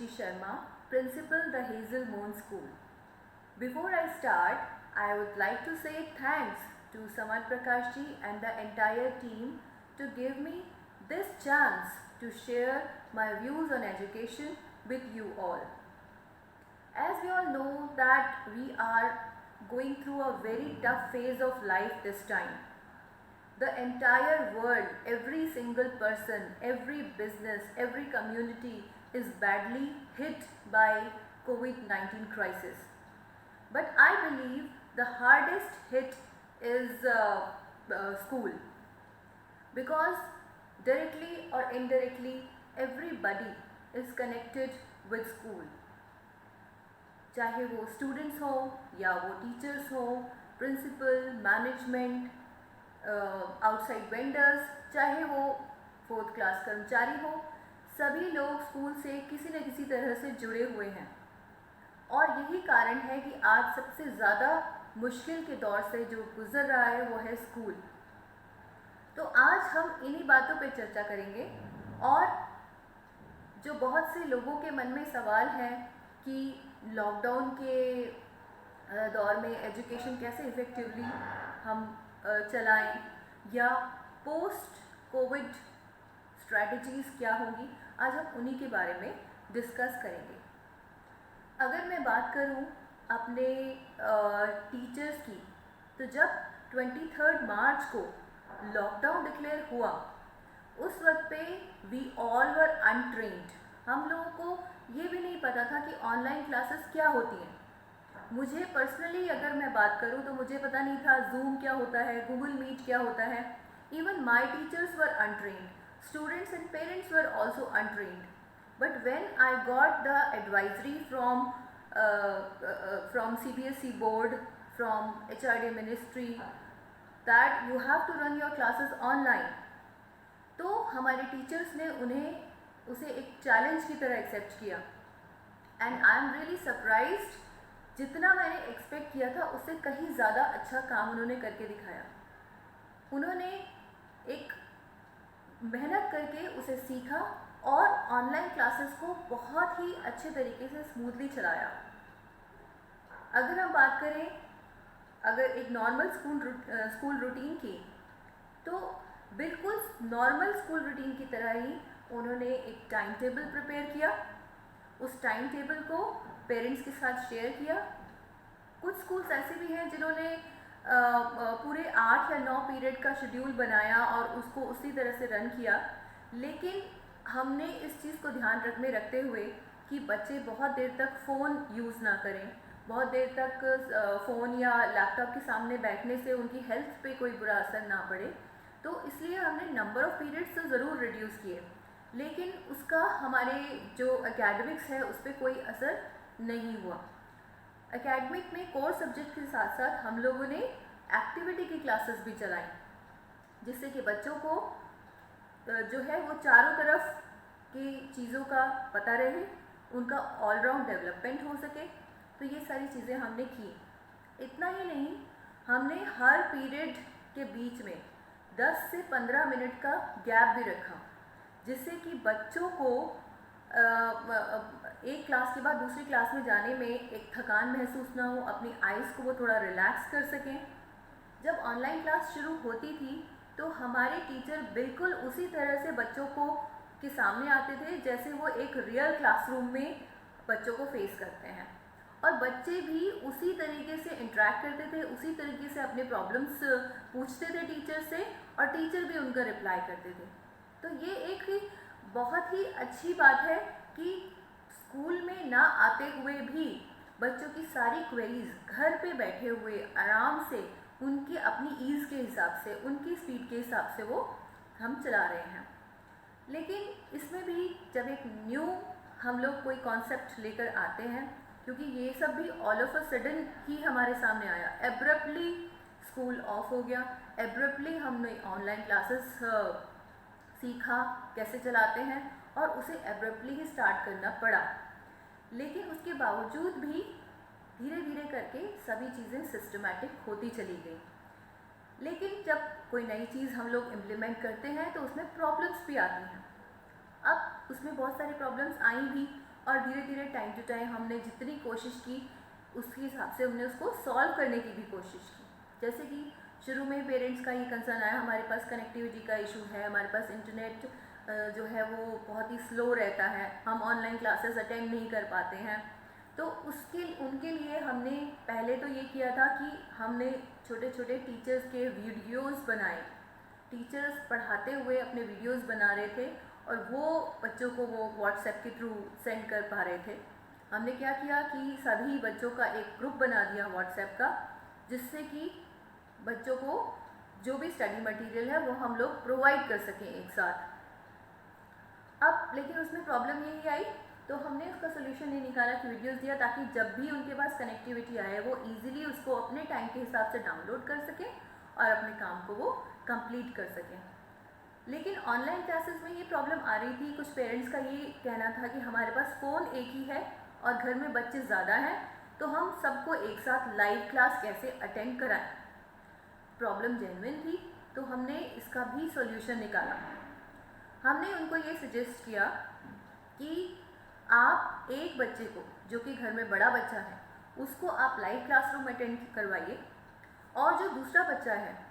Ruchi Sharma, Principal, the Hazel Moon School. Before I start, I would like to say thanks to Samad Prakash ji and the entire team to give me this chance to share my views on education with you all. As we all know that we are going through a very tough phase of life this time. The entire world, every single person, every business, every community is badly hit by COVID-19 crisis. But I believe the hardest hit is school, because directly or indirectly everybody is connected with school. चाहे वो students हो या वो teachers हो, principal, management, outside vendors, चाहे वो fourth class कर्मचारी हो, सभी लोग स्कूल से किसी न किसी तरह से जुड़े हुए हैं। और यही कारण है कि आज सबसे ज़्यादा मुश्किल के दौर से जो गुजर रहा है वो है स्कूल। तो आज हम इन्हीं बातों पे चर्चा करेंगे, और जो बहुत से लोगों के मन में सवाल है कि लॉकडाउन के दौर में एजुकेशन कैसे इफ़ेक्टिवली हम चलाएं, या पोस्ट कोविड स्ट्रैटेजीज़ क्या होंगी, आज हम उन्हीं के बारे में डिस्कस करेंगे। अगर मैं बात करूं अपने टीचर्स की, तो जब 23 मार्च को लॉकडाउन डिक्लेयर हुआ, उस वक्त पे वी ऑल वर अनट्रेन्ड। हम लोगों को ये भी नहीं पता था कि ऑनलाइन क्लासेस क्या होती हैं। मुझे पर्सनली अगर मैं बात करूं तो मुझे पता नहीं था जूम क्या होता है, गूगल मीट क्या होता है। Even my teachers were untrained, students and parents were also untrained. But when I got the advisory from CBSE board, from HRD ministry, that you have to run your classes online, तो हमारे teachers ने उसे एक challenge की तरह accept किया। And I am really surprised, जितना मैंने एक्सपेक्ट किया था उससे कहीं ज़्यादा अच्छा काम उन्होंने करके दिखाया। उन्होंने एक मेहनत करके उसे सीखा और ऑनलाइन क्लासेस को बहुत ही अच्छे तरीके से स्मूथली चलाया। अगर हम बात करें अगर एक नॉर्मल स्कूल रूटीन की, तो बिल्कुल नॉर्मल स्कूल रूटीन की तरह ही उन्होंने एक टाइम टेबल प्रिपेयर किया। उस टाइम टेबल को पेरेंट्स के साथ शेयर किया। कुछ स्कूल्स ऐसे भी हैं जिन्होंने पूरे 8 या 9 पीरियड का शेड्यूल बनाया और उसको उसी तरह से रन किया। लेकिन हमने इस चीज़ को ध्यान में रखते हुए कि बच्चे बहुत देर तक फ़ोन यूज़ ना करें, बहुत देर तक फ़ोन या लैपटॉप के सामने बैठने से उनकी हेल्थ पे कोई बुरा असर ना पड़े, तो इसलिए हमने नंबर ऑफ़ पीरियड्स तो ज़रूर रिड्यूस किए, लेकिन उसका हमारे जो एकेडमिक्स है उस पर कोई असर नहीं हुआ। एकेडमिक में कोर सब्जेक्ट के साथ साथ हम लोगों ने एक्टिविटी की क्लासेस भी चलाई, जिससे कि बच्चों को जो है वो चारों तरफ की चीज़ों का पता रहे, उनका ऑलराउंड डेवलपमेंट हो सके। तो ये सारी चीज़ें हमने की। इतना ही नहीं, हमने हर पीरियड के बीच में 10 से 15 मिनट का गैप भी रखा, जिससे कि बच्चों को एक क्लास के बाद दूसरी क्लास में जाने में एक थकान महसूस ना हो, अपनी आइज़ को वो थोड़ा रिलैक्स कर सकें। जब ऑनलाइन क्लास शुरू होती थी तो हमारे टीचर बिल्कुल उसी तरह से बच्चों के सामने आते थे जैसे वो एक रियल क्लासरूम में बच्चों को फेस करते हैं, और बच्चे भी उसी तरीके से इंटरेक्ट करते थे, उसी तरीके से अपने प्रॉब्लम्स पूछते थे टीचर से, और टीचर भी उनका रिप्लाई करते थे। तो ये एक बहुत ही अच्छी बात है कि स्कूल में ना आते हुए भी बच्चों की सारी क्वेरीज घर पे बैठे हुए आराम से उनकी अपनी ईज़ के हिसाब से, उनकी स्पीड के हिसाब से वो हम चला रहे हैं। लेकिन इसमें भी जब एक न्यू हम लोग कोई कॉन्सेप्ट लेकर आते हैं, क्योंकि ये सब भी ऑल ऑफ अ सडन ही हमारे सामने आया, एब्रप्टली स्कूल ऑफ हो गया, एब्रप्टली हमने ऑनलाइन क्लासेस सीखा कैसे चलाते हैं, और उसे एब्रप्टली ही स्टार्ट करना पड़ा। लेकिन उसके बावजूद भी धीरे धीरे करके सभी चीज़ें सिस्टमैटिक होती चली गई। लेकिन जब कोई नई चीज़ हम लोग इम्प्लीमेंट करते हैं तो उसमें प्रॉब्लम्स भी आती हैं। अब उसमें बहुत सारी प्रॉब्लम्स आई भी, और धीरे धीरे टाइम टू टाइम हमने जितनी कोशिश की उसके हिसाब से हमने उसको सॉल्व करने की भी कोशिश की। जैसे कि शुरू में पेरेंट्स का ये कंसर्न आया, हमारे पास कनेक्टिविटी का इशू है, हमारे पास इंटरनेट जो है वो बहुत ही स्लो रहता है, हम ऑनलाइन क्लासेस अटेंड नहीं कर पाते हैं। तो उनके लिए हमने पहले तो ये किया था कि हमने छोटे छोटे टीचर्स के वीडियोस बनाए। टीचर्स पढ़ाते हुए अपने वीडियोस बना रहे थे और वो बच्चों को वो व्हाट्सएप के थ्रू सेंड कर पा रहे थे। हमने क्या किया कि सभी बच्चों का एक ग्रुप बना दिया व्हाट्सएप का, जिससे कि बच्चों को जो भी स्टडी मटेरियल है वो हम लोग प्रोवाइड कर सकें एक साथ। अब लेकिन उसमें प्रॉब्लम यही आई, तो हमने उसका सोल्यूशन ये निकाला कि वीडियोस दिया ताकि जब भी उनके पास कनेक्टिविटी आए वो इजीली उसको अपने टाइम के हिसाब से डाउनलोड कर सकें और अपने काम को वो कंप्लीट कर सकें। लेकिन ऑनलाइन क्लासेस में ये प्रॉब्लम आ रही थी, कुछ पेरेंट्स का ये कहना था कि हमारे पास फ़ोन एक ही है और घर में बच्चे ज़्यादा हैं, तो हम सबको एक साथ लाइव क्लास कैसे अटेंड कराएं। प्रॉब्लम जेन्युइन थी, तो हमने इसका भी सॉल्यूशन निकाला। हमने उनको ये सजेस्ट किया कि आप एक बच्चे को, जो कि घर में बड़ा बच्चा है, उसको आप लाइव क्लासरूम अटेंड करवाइए, और जो दूसरा बच्चा है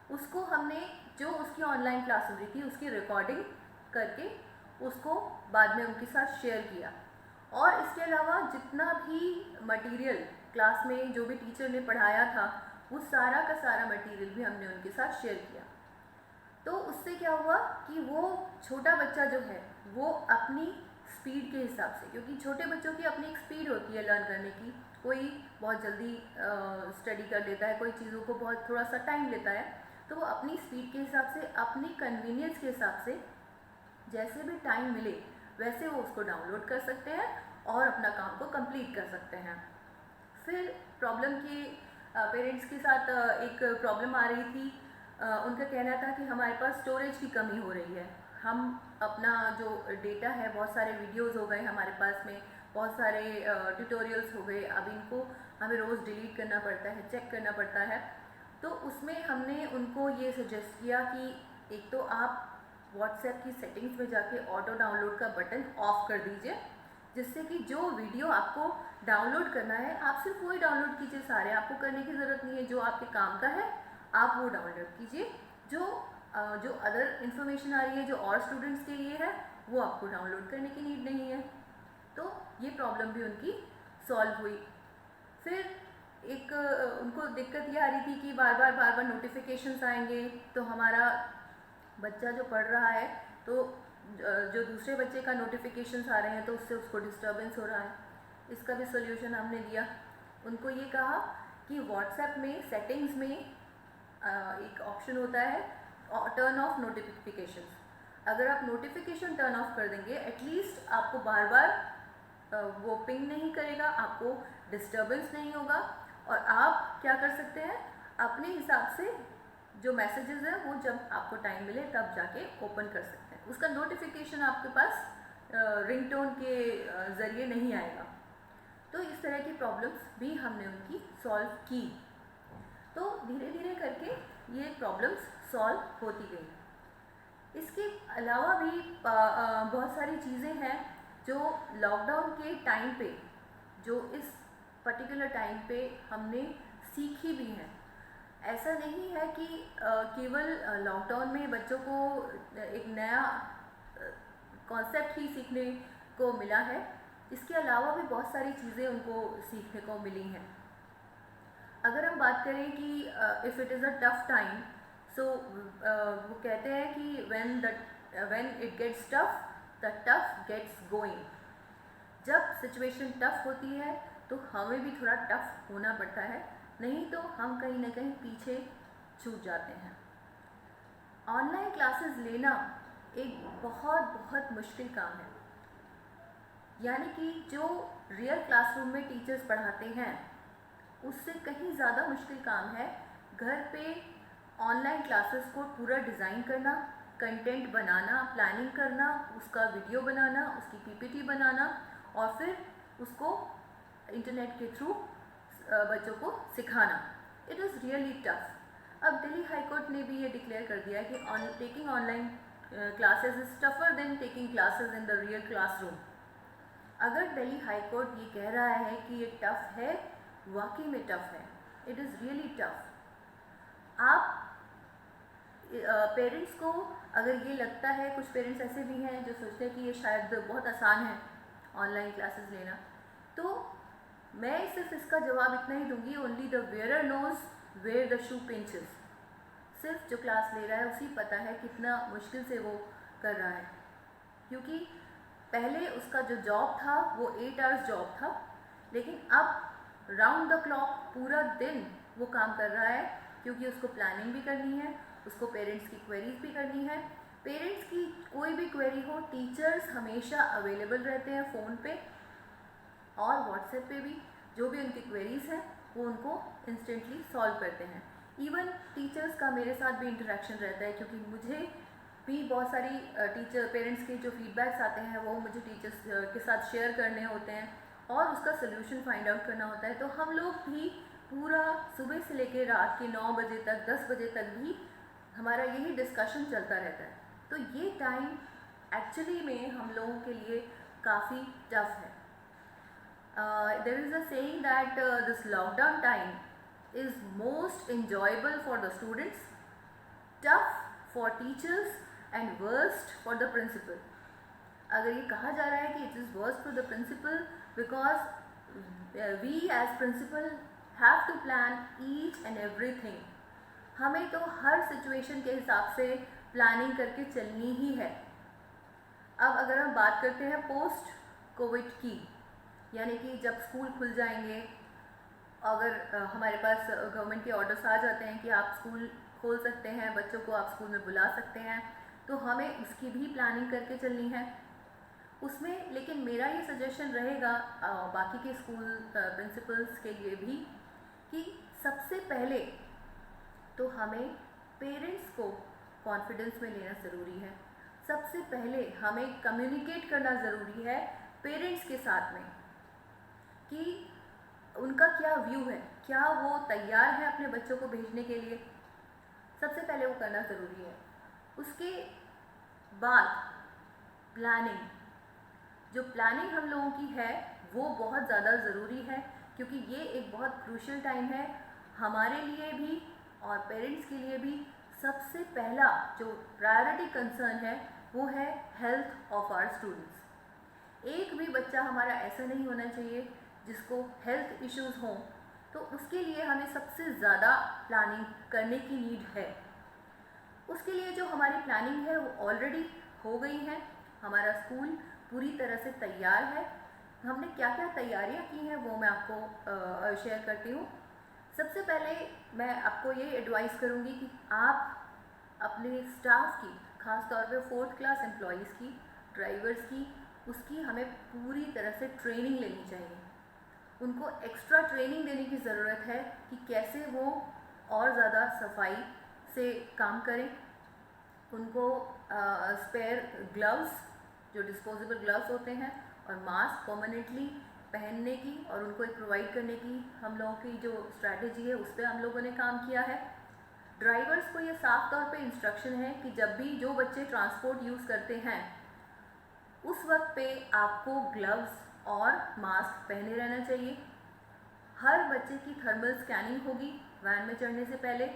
उसको हमने जो उसकी ऑनलाइन क्लास हो रही थी उसकी रिकॉर्डिंग करके उसको बाद में उनके साथ शेयर किया। और इसके अलावा जितना भी मटेरियल क्लास में जो भी टीचर ने पढ़ाया था वो सारा का सारा मटेरियल भी हमने उनके साथ शेयर किया। तो उससे क्या हुआ कि वो छोटा बच्चा जो है वो अपनी स्पीड के हिसाब से, क्योंकि छोटे बच्चों की अपनी एक स्पीड होती है लर्न करने की, कोई बहुत जल्दी स्टडी कर लेता है, कोई चीज़ों को बहुत थोड़ा सा टाइम लेता है, तो वो अपनी स्पीड के हिसाब से, अपनी कन्वीनियंस के हिसाब से जैसे भी टाइम मिले वैसे वो उसको डाउनलोड कर सकते हैं और अपना काम को कंप्लीट कर सकते हैं। फिर प्रॉब्लम के पेरेंट्स के साथ एक प्रॉब्लम आ रही थी, उनका कहना था कि हमारे पास स्टोरेज की कमी हो रही है, हम अपना जो डेटा है, बहुत सारे वीडियोस हो गए हमारे पास में, बहुत सारे ट्यूटोरियल्स हो गए, अब इनको हमें रोज़ डिलीट करना पड़ता है, चेक करना पड़ता है। तो उसमें हमने उनको ये सजेस्ट किया कि एक तो आप व्हाट्सएप की सेटिंग्स में जाके ऑटो डाउनलोड का बटन ऑफ कर दीजिए, जिससे कि जो वीडियो आपको डाउनलोड करना है आप सिर्फ वही डाउनलोड कीजिए, सारे आपको करने की ज़रूरत नहीं है, जो आपके काम का है आप वो डाउनलोड कीजिए, जो अदर इन्फॉर्मेशन आ रही है जो और स्टूडेंट्स के लिए है वो आपको डाउनलोड करने की नीड नहीं है। तो ये प्रॉब्लम भी उनकी सॉल्व हुई। फिर एक उनको दिक्कत ये आ रही थी कि बार बार नोटिफिकेशंस आएंगे, तो हमारा बच्चा जो पढ़ रहा है तो जो दूसरे बच्चे का नोटिफिकेशंस आ रहे हैं तो उससे उसको डिस्टर्बेंस हो रहा है। इसका भी सोल्यूशन हमने दिया। उनको ये कहा कि व्हाट्सएप में सेटिंग्स में एक ऑप्शन होता है टर्न ऑफ नोटिफिकेशंस। अगर आप नोटिफिकेशन टर्न ऑफ कर देंगे एटलीस्ट आपको बार बार वो पिंग नहीं करेगा, आपको डिस्टर्बेंस नहीं होगा, और आप क्या कर सकते हैं अपने हिसाब से जो मैसेजेस हैं वो जब आपको टाइम मिले तब जाके ओपन कर सकते हैं। उसका नोटिफिकेशन आपके पास रिंगटोन के ज़रिए नहीं आएगा। तो इस तरह की प्रॉब्लम्स भी हमने उनकी सॉल्व की। तो धीरे धीरे करके ये प्रॉब्लम्स सॉल्व होती गई। इसके अलावा भी बहुत सारी चीज़ें हैं जो लॉकडाउन के टाइम पे, जो इस पर्टिकुलर टाइम पे हमने सीखी भी हैं। ऐसा नहीं है कि केवल लॉकडाउन में बच्चों को एक नया कॉन्सेप्ट ही सीखने को मिला है, इसके अलावा भी बहुत सारी चीज़ें उनको सीखने को मिली हैं। अगर हम बात करें कि if it is a tough time, so वो कहते हैं कि when it gets tough the tough gets going. जब सिचुएशन टफ होती है तो हमें भी थोड़ा टफ होना पड़ता है, नहीं तो हम कहीं ना कहीं पीछे छूट जाते हैं। ऑनलाइन क्लासेस लेना एक बहुत बहुत मुश्किल काम है, यानी कि जो रियल क्लासरूम में टीचर्स पढ़ाते हैं उससे कहीं ज़्यादा मुश्किल काम है घर पे ऑनलाइन क्लासेस को पूरा डिज़ाइन करना, कंटेंट बनाना, प्लानिंग करना, उसका वीडियो बनाना, उसकी पीपीटी बनाना और फिर उसको इंटरनेट के थ्रू बच्चों को सिखाना। It is really tough. अब दिल्ली हाई कोर्ट ने भी ये डिक्लेयर कर दिया है कि taking online classes is tougher than taking classes in the real classroom. अगर दिल्ली हाई कोर्ट ये कह रहा है कि ये टफ़ है, वाकई में टफ़ है, इट इज़ रियली टफ़। आप पेरेंट्स को अगर ये लगता है, कुछ पेरेंट्स ऐसे भी हैं जो सोचते हैं कि ये शायद बहुत आसान है ऑनलाइन क्लासेस लेना, तो मैं सिर्फ इसका जवाब इतना ही दूंगी, only the wearer knows where the shoe pinches. सिर्फ जो क्लास ले रहा है उसी पता है कितना मुश्किल से वो कर रहा है, क्योंकि पहले उसका जो जॉब था वो 8 आवर्स जॉब था, लेकिन अब राउंड द क्लॉक पूरा दिन वो काम कर रहा है, क्योंकि उसको प्लानिंग भी करनी है, उसको पेरेंट्स की क्वेरीज भी करनी है। पेरेंट्स की कोई भी क्वेरी हो, टीचर्स हमेशा अवेलेबल रहते हैं फ़ोन पे और व्हाट्सएप पे भी। जो भी उनकी क्वेरीज हैं वो उनको इंस्टेंटली सॉल्व करते हैं। इवन टीचर्स का मेरे साथ भी इंटरेक्शन रहता है, क्योंकि मुझे भी बहुत सारी टीचर पेरेंट्स के जो फीडबैक्स आते हैं वो मुझे टीचर्स के साथ शेयर करने होते हैं और उसका सोल्यूशन फाइंड आउट करना होता है। तो हम लोग भी पूरा सुबह से लेकर रात के 9 बजे तक, 10 बजे तक भी हमारा यही डिस्कशन चलता रहता है। तो ये टाइम एक्चुअली में हम लोगों के लिए काफ़ी टफ है। There is a saying that this lockdown time is most enjoyable for the students, tough for teachers and worst for the principal. अगर ये कहा जा रहा है कि it is worst for the principal because we as principal have to plan each and everything. हमें तो हर situation के हिसाब से प्लानिंग करके चलनी ही है। अब अगर हम बात करते हैं पोस्ट कोविड की, यानी कि जब स्कूल खुल जाएंगे, अगर हमारे पास गवर्नमेंट के ऑर्डर्स आ जाते हैं कि आप स्कूल खोल सकते हैं, बच्चों को आप स्कूल में बुला सकते हैं, तो हमें उसकी भी प्लानिंग करके चलनी है उसमें। लेकिन मेरा ये सजेशन रहेगा बाकी के स्कूल प्रिंसिपल्स के लिए भी कि सबसे पहले तो हमें पेरेंट्स को कॉन्फिडेंस में लेना ज़रूरी है। सबसे पहले हमें कम्युनिकेट करना ज़रूरी है पेरेंट्स के साथ में कि उनका क्या व्यू है, क्या वो तैयार है अपने बच्चों को भेजने के लिए। सबसे पहले वो करना ज़रूरी है। उसके बाद प्लानिंग, जो प्लानिंग हम लोगों की है वो बहुत ज़्यादा ज़रूरी है, क्योंकि ये एक बहुत क्रूशियल टाइम है हमारे लिए भी और पेरेंट्स के लिए भी। सबसे पहला जो प्रायोरिटी कंसर्न है वो है हेल्थ ऑफ आवर स्टूडेंट्स। एक भी बच्चा हमारा ऐसा नहीं होना चाहिए जिसको हेल्थ इश्यूज़ हों, तो उसके लिए हमें सबसे ज़्यादा प्लानिंग करने की नीड है। उसके लिए जो हमारी प्लानिंग है वो ऑलरेडी हो गई है। हमारा स्कूल पूरी तरह से तैयार है। हमने क्या क्या तैयारियां की हैं वो मैं आपको शेयर करती हूँ। सबसे पहले मैं आपको ये एडवाइस करूँगी कि आप अपने स्टाफ की, ख़ास तौर पे 4th क्लास एम्प्लॉयज़ की, ड्राइवर्स की, उसकी हमें पूरी तरह से ट्रेनिंग लेनी चाहिए। उनको एक्स्ट्रा ट्रेनिंग देने की ज़रूरत है कि कैसे वो और ज़्यादा सफाई से काम करें। उनको स्पेयर ग्लव्स, जो डिस्पोजेबल ग्लव्स होते हैं, और मास्क परमानेंटली पहनने की और उनको एक प्रोवाइड करने की हम लोगों की जो स्ट्रैटेजी है उस पर हम लोगों ने काम किया है। ड्राइवर्स को ये साफ तौर पे इंस्ट्रक्शन है कि जब भी जो बच्चे ट्रांसपोर्ट यूज़ करते हैं उस वक्त पे आपको ग्लव्स और मास्क पहने रहना चाहिए। हर बच्चे की थर्मल स्कैनिंग होगी वैन में चढ़ने से पहले,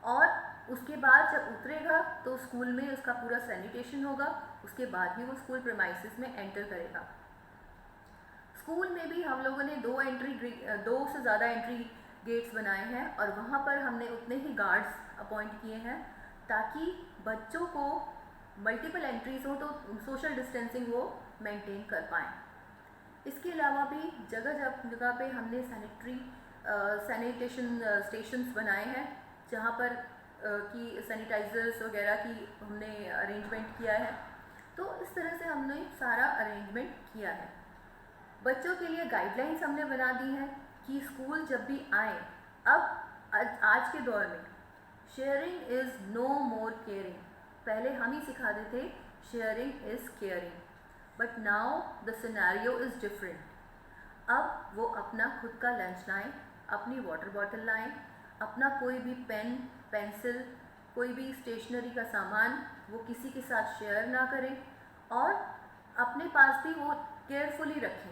और उसके बाद जब उतरेगा तो स्कूल में उसका पूरा सैनिटेशन होगा, उसके बाद ही वो स्कूल प्रीमाइसेस में एंटर करेगा। स्कूल में भी हम लोगों ने 2 से ज़्यादा एंट्री गेट्स बनाए हैं और वहाँ पर हमने उतने ही गार्ड्स अपॉइंट किए हैं ताकि बच्चों को मल्टीपल एंट्रीज हो तो सोशल डिस्टेंसिंग वो मेंटेन कर पाएँ। इसके अलावा भी जगह जगह पे हमने सैनिटेशन स्टेशंस बनाए हैं जहाँ पर कि सैनिटाइज़र्स वगैरह की हमने अरेंजमेंट किया है। तो इस तरह से हमने सारा अरेंजमेंट किया है। बच्चों के लिए गाइडलाइंस हमने बना दी हैं कि स्कूल जब भी आए, अब आज के दौर में sharing is no more caring. पहले हम ही सिखाते थे sharing is caring, but now the scenario is different. अब वो अपना खुद का लंच लाएं, अपनी वाटर बॉटल लाएं, अपना कोई भी पेन, पेंसिल, कोई भी स्टेशनरी का सामान वो किसी के साथ शेयर ना करें, और अपने पास भी वो केयरफुली रखें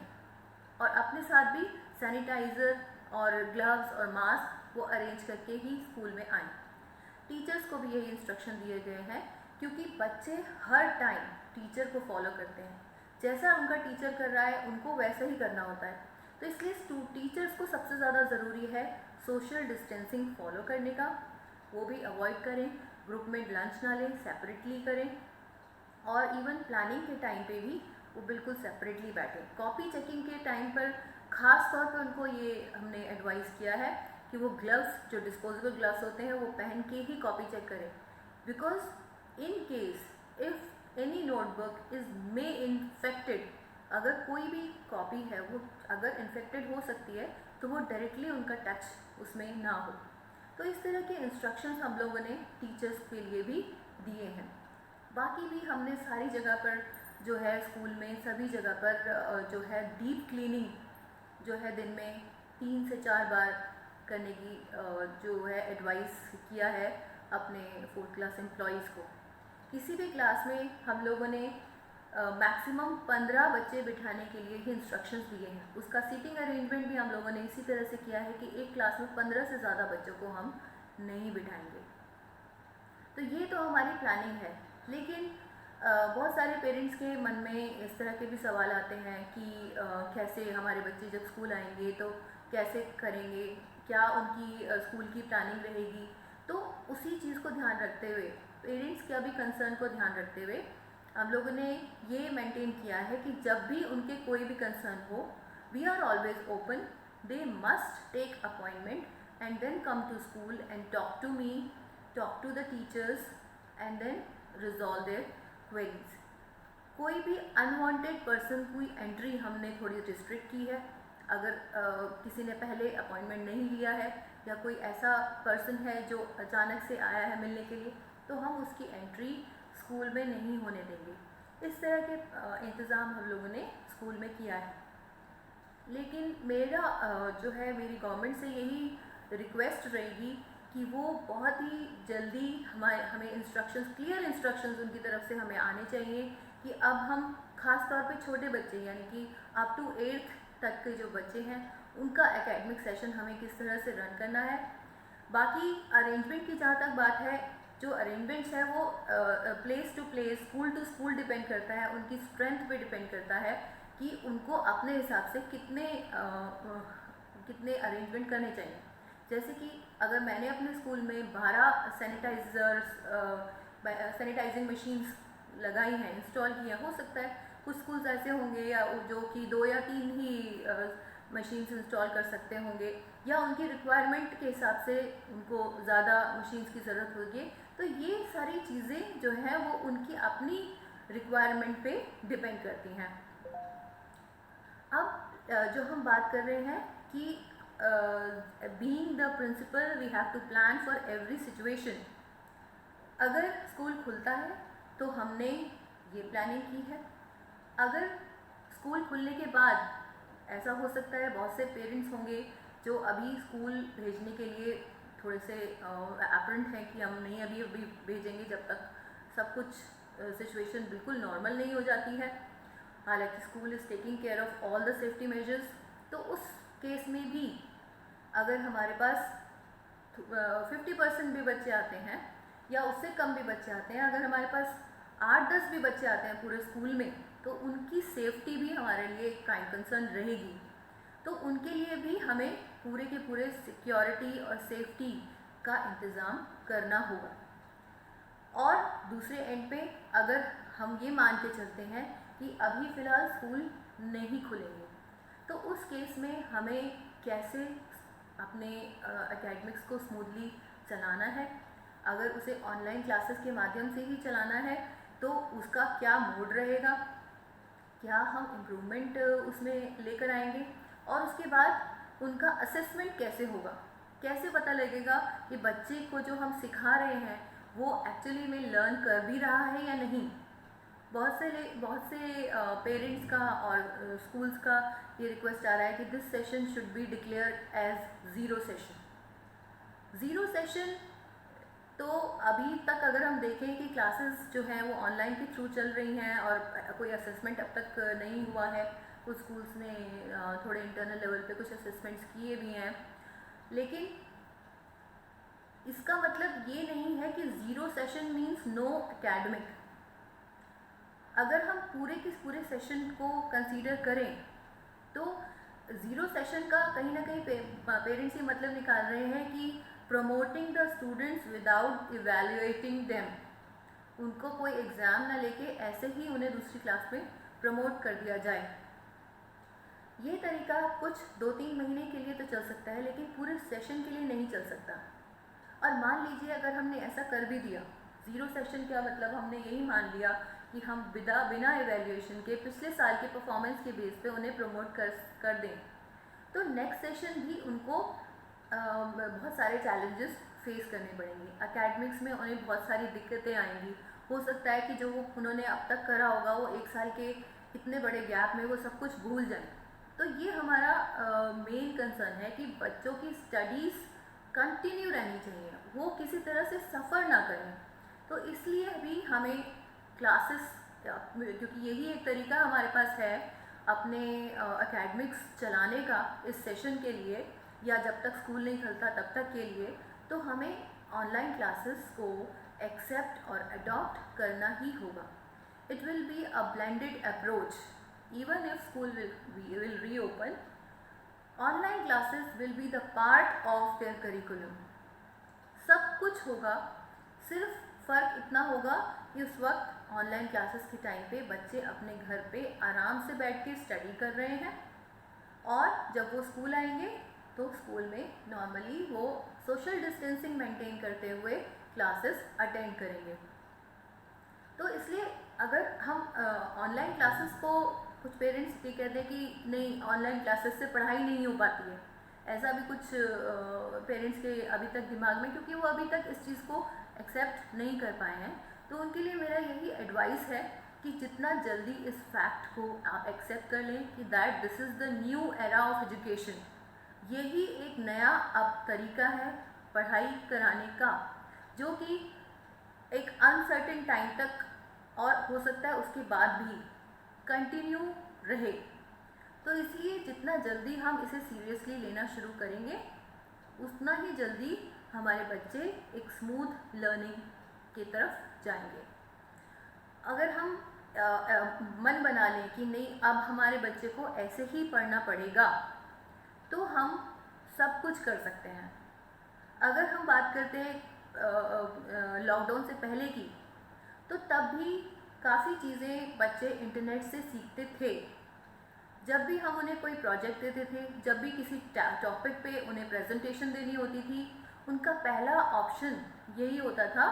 और अपने साथ भी सैनिटाइज़र और ग्लव्स और मास्क वो अरेंज करके ही स्कूल में आएँ। टीचर्स को भी यही इंस्ट्रक्शन दिए गए हैं क्योंकि बच्चे हर टाइम टीचर को फॉलो करते हैं, जैसा उनका टीचर कर रहा है उनको वैसा ही करना होता है। तो इसलिए टीचर्स को सबसे ज़्यादा ज़रूरी है सोशल डिस्टेंसिंग फॉलो करने का, वो भी अवॉइड करें, ग्रुप में लंच ना लें, सेपरेटली करें और इवन प्लानिंग के टाइम पे भी वो बिल्कुल सेपरेटली बैठें। कॉपी चेकिंग के टाइम पर ख़ास तौर पर उनको ये हमने एडवाइस किया है कि वो ग्लव्स, जो डिस्पोजेबल ग्लव्स होते हैं, वो पहन के ही कॉपी चेक करें, because in case if any notebook is may infected, अगर कोई भी कॉपी है वो अगर इन्फेक्टेड हो सकती है तो वो डायरेक्टली उनका टच उसमें ना हो। तो इस तरह के इंस्ट्रक्शंस हम लोगों ने टीचर्स के लिए भी दिए हैं। बाकी भी हमने सारी जगह पर जो है स्कूल में सभी जगह पर जो है डीप क्लीनिंग जो है दिन में 3 से 4 बार करने की जो है एडवाइस किया है अपने 4th क्लास एम्प्लॉयज़ को। किसी भी क्लास में हम लोगों ने मैक्सिमम 15 बच्चे बिठाने के लिए ही इंस्ट्रक्शंस दिए हैं। उसका सीटिंग अरेंजमेंट भी हम लोगों ने इसी तरह से किया है कि एक क्लास में 15 से ज़्यादा बच्चों को हम नहीं बिठाएंगे। तो ये तो हमारी प्लानिंग है, लेकिन बहुत सारे पेरेंट्स के मन में इस तरह के भी सवाल आते हैं कि कैसे हमारे बच्चे जब स्कूल आएंगे तो कैसे करेंगे, क्या उनकी स्कूल की प्लानिंग रहेगी। तो उसी चीज़ को ध्यान रखते हुए, पेरेंट्स का भी कंसर्न को ध्यान रखते हुए हम लोगों ने ये मेंटेन किया है कि जब भी उनके कोई भी कंसर्न हो, we are always open, they must take appointment and then come to school and talk to me, talk to the teachers and then resolve their queries. कोई भी अनवांटेड पर्सन की एंट्री हमने थोड़ी रिस्ट्रिक्ट की है। अगर किसी ने पहले अपॉइंटमेंट नहीं लिया है या कोई ऐसा पर्सन है जो अचानक से आया है मिलने के लिए, तो हम उसकी एंट्री स्कूल में नहीं होने देंगे। इस तरह के इंतज़ाम हम लोगों ने स्कूल में किया है। लेकिन मेरा जो है मेरी गवर्नमेंट से यही रिक्वेस्ट रहेगी कि वो बहुत ही जल्दी हमें इंस्ट्रक्शंस, क्लियर इंस्ट्रक्शंस उनकी तरफ से हमें आने चाहिए कि अब हम ख़ास तौर पे छोटे बच्चे यानी कि अप टू 8th तक के जो बच्चे हैं उनका एकेडमिक सेशन हमें किस तरह से रन करना है। बाकी अरेंजमेंट की जहाँ तक बात है, जो अरेंजमेंट्स है वो place to place, school to school depend करता है, उनकी स्ट्रेंथ पे डिपेंड करता है कि उनको अपने हिसाब से कितने अरेंजमेंट करने चाहिए। जैसे कि अगर मैंने अपने स्कूल में 12 सैनिटाइजिंग मशीन्स लगाई हैं, इंस्टॉल किया, हो सकता है कुछ स्कूल्स ऐसे होंगे या जो कि 2 या 3 ही मशीन्स इंस्टॉल कर सकते होंगे, या उनकी रिक्वायरमेंट के हिसाब से उनको ज़्यादा मशीन्स की ज़रूरत होगी। तो ये सारी चीज़ें जो हैं वो उनकी अपनी रिक्वायरमेंट पे डिपेंड करती हैं। अब जो हम बात कर रहे हैं कि being the principal we have to plan for every situation. अगर स्कूल खुलता है तो हमने ये प्लानिंग की है। अगर स्कूल खुलने के बाद ऐसा हो सकता है, बहुत से पेरेंट्स होंगे जो अभी स्कूल भेजने के लिए थोड़े से एपरेंट हैं कि हम नहीं अभी भेजेंगे जब तक सब कुछ सिचुएशन बिल्कुल नॉर्मल नहीं हो जाती है। हालांकि school is taking care of all the safety measures. तो उस केस में भी अगर हमारे पास 50% भी बच्चे आते हैं या उससे कम भी बच्चे आते हैं, अगर हमारे पास 8-10 भी बच्चे आते हैं पूरे स्कूल में, तो उनकी सेफ्टी भी हमारे लिए एक प्राइम कंसर्न रहेगी। तो उनके लिए भी हमें पूरे के पूरे सिक्योरिटी और सेफ्टी का इंतज़ाम करना होगा। और दूसरे एंड पे अगर हम ये मान के चलते हैं कि अभी फ़िलहाल स्कूल नहीं खुलेंगे, तो उस केस में हमें कैसे अपने एकेडमिक्स को स्मूथली चलाना है। अगर उसे ऑनलाइन क्लासेस के माध्यम से ही चलाना है तो उसका क्या मोड रहेगा, क्या हम इम्प्रूवमेंट उसमें लेकर आएंगे, और उसके बाद उनका असेसमेंट कैसे होगा, कैसे पता लगेगा कि बच्चे को जो हम सिखा रहे हैं वो एक्चुअली में लर्न कर भी रहा है या नहीं। बहुत से पेरेंट्स का और स्कूल्स का ये रिक्वेस्ट आ रहा है कि this session should be declared as zero session. Zero session तो अभी तक अगर हम देखें कि क्लासेस जो हैं वो ऑनलाइन के थ्रू चल रही हैं और कोई असेसमेंट अब तक नहीं हुआ है। कुछ स्कूल्स ने थोड़े इंटरनल लेवल पे कुछ असेसमेंट्स किए भी हैं, लेकिन इसका मतलब ये नहीं है कि zero session means no academic. अगर हम पूरे के पूरे सेशन को कंसीडर करें तो ज़ीरो सेशन का कहीं ना कहीं पेरेंट्स ये मतलब निकाल रहे हैं कि promoting the students without evaluating them, उनको कोई एग्ज़ाम ना लेके ऐसे ही उन्हें दूसरी क्लास में प्रमोट कर दिया जाए। ये तरीका कुछ 2-3 महीने के लिए तो चल सकता है, लेकिन पूरे सेशन के लिए नहीं चल सकता। और मान लीजिए अगर हमने ऐसा कर भी दिया, ज़ीरो सेशन क्या मतलब, हमने यही मान लिया कि हम बिना इवैल्यूएशन के पिछले साल के परफॉर्मेंस के बेस पे उन्हें प्रमोट कर दें, तो नेक्स्ट सेशन भी उनको बहुत सारे चैलेंजेस फेस करने पड़ेंगे। एकेडमिक्स में उन्हें बहुत सारी दिक्कतें आएंगी। हो सकता है कि जो वो उन्होंने अब तक करा होगा वो एक साल के इतने बड़े गैप में वो सब कुछ भूल जाएं। तो ये हमारा मेन कंसर्न है कि बच्चों की स्टडीज़ कंटिन्यू रहनी चाहिए, वो किसी तरह से सफ़र ना करें। तो इसलिए भी हमें क्लासेस, क्योंकि यही एक तरीका हमारे पास है अपने एकेडमिक्स चलाने का इस सेशन के लिए, या जब तक स्कूल नहीं खुलता तब तक के लिए, तो हमें ऑनलाइन क्लासेस को एक्सेप्ट और अडॉप्ट करना ही होगा। It will be a blended approach even if school will reopen. Online classes will be the part of their curriculum. सब कुछ होगा, सिर्फ फ़र्क इतना होगा कि उस वक्त ऑनलाइन क्लासेस के टाइम पे बच्चे अपने घर पे आराम से बैठ के स्टडी कर रहे हैं, और जब वो स्कूल आएंगे तो स्कूल में नॉर्मली वो सोशल डिस्टेंसिंग मेंटेन करते हुए क्लासेस अटेंड करेंगे। तो इसलिए अगर हम ऑनलाइन क्लासेस को, कुछ पेरेंट्स ये कहते हैं कि नहीं ऑनलाइन क्लासेस से पढ़ाई नहीं हो पाती है, ऐसा भी कुछ पेरेंट्स के अभी तक दिमाग में, क्योंकि वो अभी तक इस चीज़ को एक्सेप्ट नहीं कर पाए हैं। तो उनके लिए मेरा यही एडवाइस है कि जितना जल्दी इस फैक्ट को आप एक्सेप्ट कर लें कि that this is the new era of education, यही एक नया अब तरीका है पढ़ाई कराने का, जो कि एक अनसर्टेन टाइम तक और हो सकता है उसके बाद भी कंटिन्यू रहे। तो इसलिए जितना जल्दी हम इसे सीरियसली लेना शुरू करेंगे, उतना ही जल्दी हमारे बच्चे एक स्मूथ लर्निंग की तरफ जाएंगे। अगर हम मन बना लें कि नहीं अब हमारे बच्चे को ऐसे ही पढ़ना पड़ेगा, तो हम सब कुछ कर सकते हैं। अगर हम बात करते हैं लॉकडाउन से पहले की, तो तब भी काफ़ी चीज़ें बच्चे इंटरनेट से सीखते थे। जब भी हम उन्हें कोई प्रोजेक्ट देते थे, जब भी किसी टॉपिक पे उन्हें प्रेजेंटेशन देनी होती थी, उनका पहला ऑप्शन यही होता था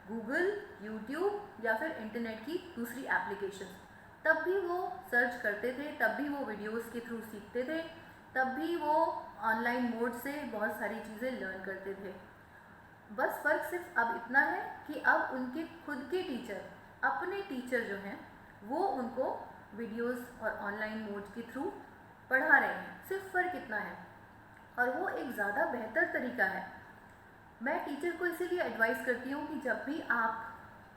गूगल, यूट्यूब या फिर इंटरनेट की दूसरी एप्लीकेशन। तब भी वो सर्च करते थे, तब भी वो वीडियोस के थ्रू सीखते थे, तब भी वो ऑनलाइन मोड से बहुत सारी चीज़ें लर्न करते थे। बस फ़र्क सिर्फ अब इतना है कि अब उनके खुद के टीचर, अपने टीचर जो हैं, वो उनको वीडियोस और ऑनलाइन मोड के थ्रू पढ़ा रहे हैं। सिर्फ फ़र्क इतना है, और वो एक ज़्यादा बेहतर तरीका है। मैं टीचर को इसीलिए एडवाइस करती हूँ कि जब भी आप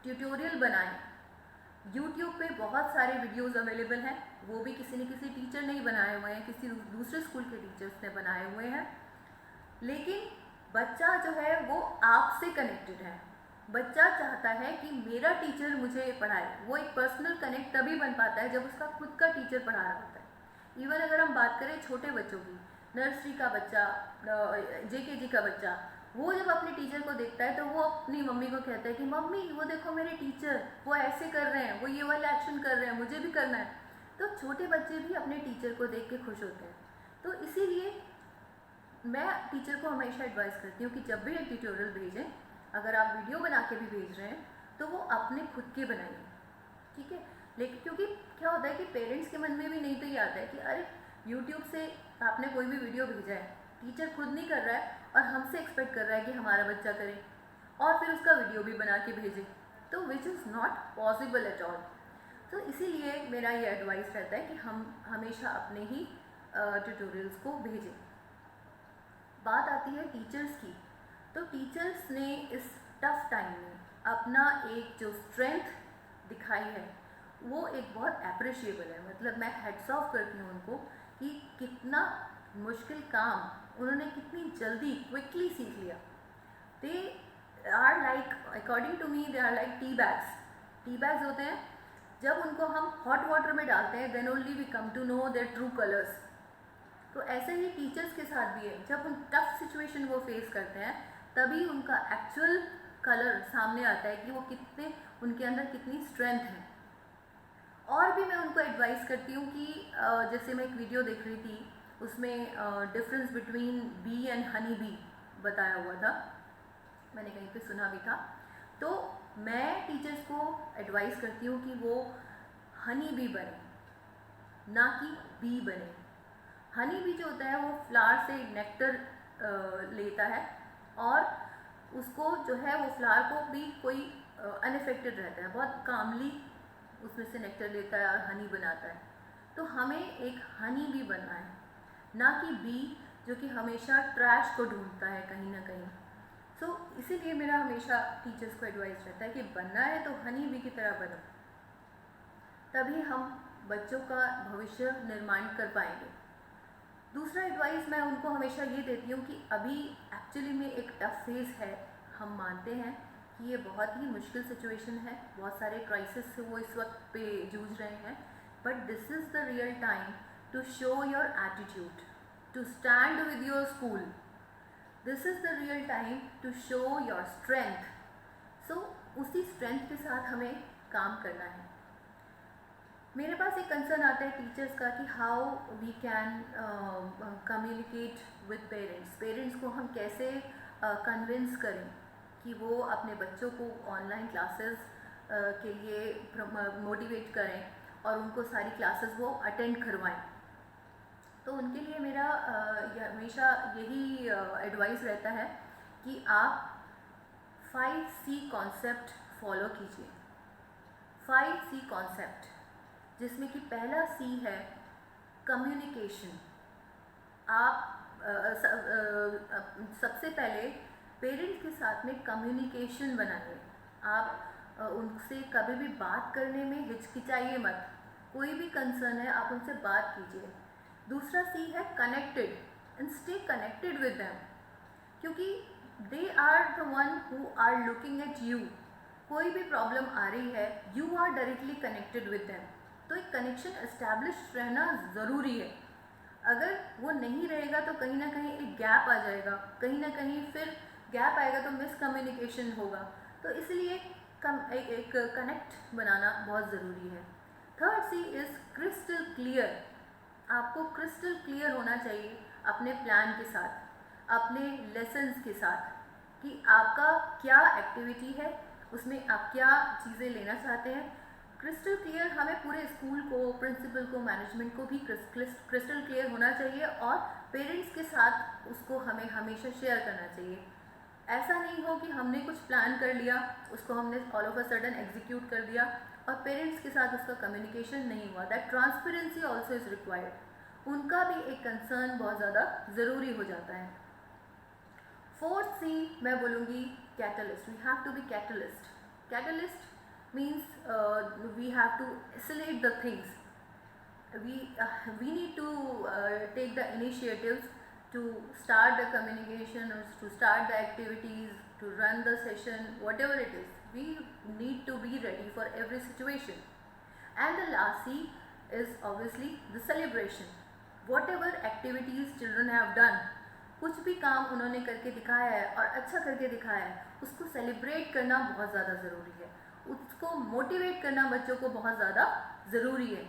ट्यूटोरियल बनाएं, यूट्यूब पे बहुत सारे वीडियोस अवेलेबल हैं, वो भी किसी न किसी टीचर ने ही बनाए हुए हैं, किसी दूसरे स्कूल के टीचर्स ने बनाए हुए हैं। लेकिन बच्चा जो है वो आपसे कनेक्टेड है। बच्चा चाहता है कि मेरा टीचर मुझे पढ़ाए। वो एक पर्सनल कनेक्ट तभी बन पाता है जब उसका खुद का टीचर पढ़ा रहा होता है। इवन अगर हम बात करें छोटे बच्चों की, नर्सरी का बच्चा, JKG का बच्चा, वो जब अपने टीचर को देखता है तो वो अपनी मम्मी को कहता है कि मम्मी वो देखो मेरे टीचर, वो ऐसे कर रहे हैं, वो ये वाला एक्शन कर रहे हैं, मुझे भी करना है। तो छोटे बच्चे भी अपने टीचर को देख के खुश होते हैं। तो इसीलिए मैं टीचर को हमेशा एडवाइस करती हूँ कि जब भी एक ट्यूटोरियल भेजें, अगर आप वीडियो बना के भी भेज रहे हैं तो वो अपने खुद के बनाइए, ठीक है। लेकिन क्योंकि क्या होता है कि पेरेंट्स के मन में भी नहीं तो ये आता है कि अरे यूट्यूब से आपने कोई भी वीडियो भेजा है, टीचर खुद नहीं कर रहा है और हमसे एक्सपेक्ट कर रहा है कि हमारा बच्चा करे, और फिर उसका वीडियो भी बना के भेजे, तो which is not possible at all. तो इसीलिए मेरा ये एडवाइस रहता है कि हम हमेशा अपने ही ट्यूटोरियल्स को भेजें। बात आती है टीचर्स की, तो टीचर्स ने इस टफ टाइम में अपना एक जो स्ट्रेंथ दिखाई है वो एक बहुत अप्रिशिएबल है। मतलब मैं हेड्स ऑफ करती हूँ उनको कि कितना मुश्किल काम उन्होंने कितनी जल्दी क्विकली सीख लिया। They are like, according to me, they are like tea bags. Tea bags होते हैं, जब उनको हम हॉट वाटर में डालते हैं then only we come to know their true colours. तो ऐसे ही टीचर्स के साथ भी है, जब उन टफ सिचुएशन वो फेस करते हैं तभी उनका एक्चुअल कलर सामने आता है कि वो कितने, उनके अंदर कितनी स्ट्रेंथ है। और भी मैं उनको एडवाइस करती हूँ कि जैसे मैं एक वीडियो देख रही थी, उसमें difference between bee and honey bee बताया हुआ था, मैंने कहीं पे सुना भी था। तो मैं टीचर्स को एडवाइस करती हूँ कि वो हनी बी बने, ना कि बी बने। हनी बी जो होता है वो फ्लावर से नेक्टर लेता है और उसको जो है वो फ्लावर को भी कोई अनइफेक्टेड रहता है, बहुत कामली उसमें से नेक्टर लेता है और हनी बनाता है। तो हमें एक हनी बी बनना है, ना कि बी जो कि हमेशा ट्रैश को ढूंढता है कहीं ना कहीं। सो इसीलिए मेरा हमेशा टीचर्स को एडवाइस रहता है कि बनना है तो हनी बी की तरह बनो, तभी हम बच्चों का भविष्य निर्माण कर पाएंगे। दूसरा एडवाइस मैं उनको हमेशा ये देती हूँ कि अभी एक्चुअली में एक टफ फेज़ है, हम मानते हैं कि ये बहुत ही मुश्किल सिचुएशन है, बहुत सारे क्राइसिस से वो इस वक्त पे जूझ रहे हैं, but this is the real time to show your attitude, to stand with your school. This is the real time to show your strength. So उसी स्ट्रेंथ के साथ हमें काम करना है। मेरे पास एक कंसर्न आता है टीचर्स का कि how we can communicate with parents. Parents को हम कैसे कन्विंस करें कि वो अपने बच्चों को ऑनलाइन क्लासेस के लिए मोटिवेट करें और उनको सारी क्लासेस वो अटेंड करवाएं। तो उनके लिए मेरा हमेशा यही एडवाइस रहता है कि आप 5C कॉन्सेप्ट फॉलो कीजिए। 5C कॉन्सेप्ट, जिसमें कि पहला C है कम्युनिकेशन। आप सबसे पहले पेरेंट्स के साथ में कम्युनिकेशन बनाइए। आप उनसे कभी भी बात करने में हिचकिचाइए मत, कोई भी कंसर्न है आप उनसे बात कीजिए। दूसरा C है connected, and stay connected with them, क्योंकि they are the one who are looking at you. कोई भी प्रॉब्लम आ रही है, you are directly connected with them, तो एक कनेक्शन एस्टैब्लिश रहना ज़रूरी है। अगर वो नहीं रहेगा तो कहीं ना कहीं एक गैप आ जाएगा, कहीं ना कहीं फिर गैप आएगा तो मिसकम्युनिकेशन होगा। तो इसलिए एक कनेक्ट बनाना बहुत ज़रूरी है। Third C is crystal clear. आपको क्रिस्टल क्लियर होना चाहिए अपने प्लान के साथ, अपने लेसन्स के साथ, कि आपका क्या एक्टिविटी है, उसमें आप क्या चीज़ें लेना चाहते हैं। क्रिस्टल क्लियर हमें पूरे स्कूल को, प्रिंसिपल को, मैनेजमेंट को भी क्रिस्टल क्लियर होना चाहिए और पेरेंट्स के साथ उसको हमें हमेशा शेयर करना चाहिए। ऐसा नहीं हो कि हमने कुछ प्लान कर लिया, उसको हमने all of a sudden execute कर दिया और पेरेंट्स के साथ उसका कम्युनिकेशन नहीं हुआ। That transparency also is required. उनका भी एक कंसर्न बहुत ज़्यादा ज़रूरी हो जाता है। फोर्थ C मैं बोलूँगी catalyst. We have to be catalyst. Catalyst means we have to accelerate the things. We need to take the initiatives to start the communication or to start the activities, to run the session, whatever it is. We need to be ready for every situation. And the last C is obviously the celebration. Whatever activities children have done, कुछ भी काम उन्होंने करके दिखाया है और अच्छा करके दिखाया है, उसको सेलिब्रेट करना बहुत ज़्यादा ज़रूरी है, उसको मोटिवेट करना बच्चों को बहुत ज़्यादा ज़रूरी है।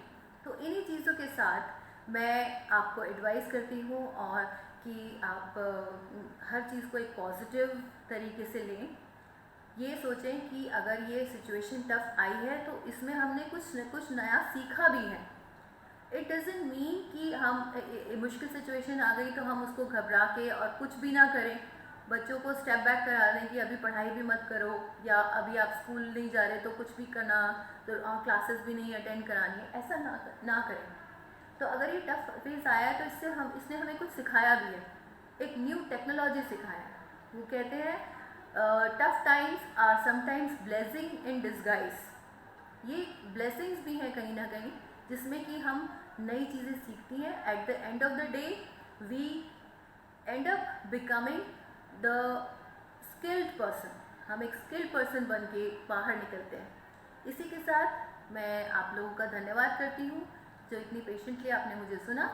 तो इन्हीं चीज़ों के साथ मैं आपको एडवाइस करती हूँ और कि आप हर चीज़ को एक पॉजिटिव तरीके से लें। ये सोचें कि अगर ये सिचुएशन टफ आई है तो इसमें हमने कुछ न कुछ नया सीखा भी है। इट डज़ंट मीन कि हम मुश्किल सिचुएशन आ गई तो हम उसको घबरा के और कुछ भी ना करें, बच्चों को स्टेप बैक करा दें कि अभी पढ़ाई भी मत करो, या अभी आप स्कूल नहीं जा रहे तो कुछ भी करना, तो क्लासेस भी नहीं अटेंड करानी है, ऐसा ना करें। तो अगर ये टफ फेज आया है तो इसने हमें कुछ सिखाया भी है, एक न्यू टेक्नोलॉजी सिखाया है। वो कहते हैं tough times are sometimes blessing in disguise. ये ब्लेसिंग्स भी हैं कहीं ना कहीं, जिसमें कि हम नई चीज़ें सीखती हैं। At the end of the day we end up becoming the skilled person. हम एक स्किल्ड पर्सन बन के बाहर निकलते हैं। इसी के साथ मैं आप लोगों का धन्यवाद करती हूँ जो इतनी पेशेंटली आपने मुझे सुना।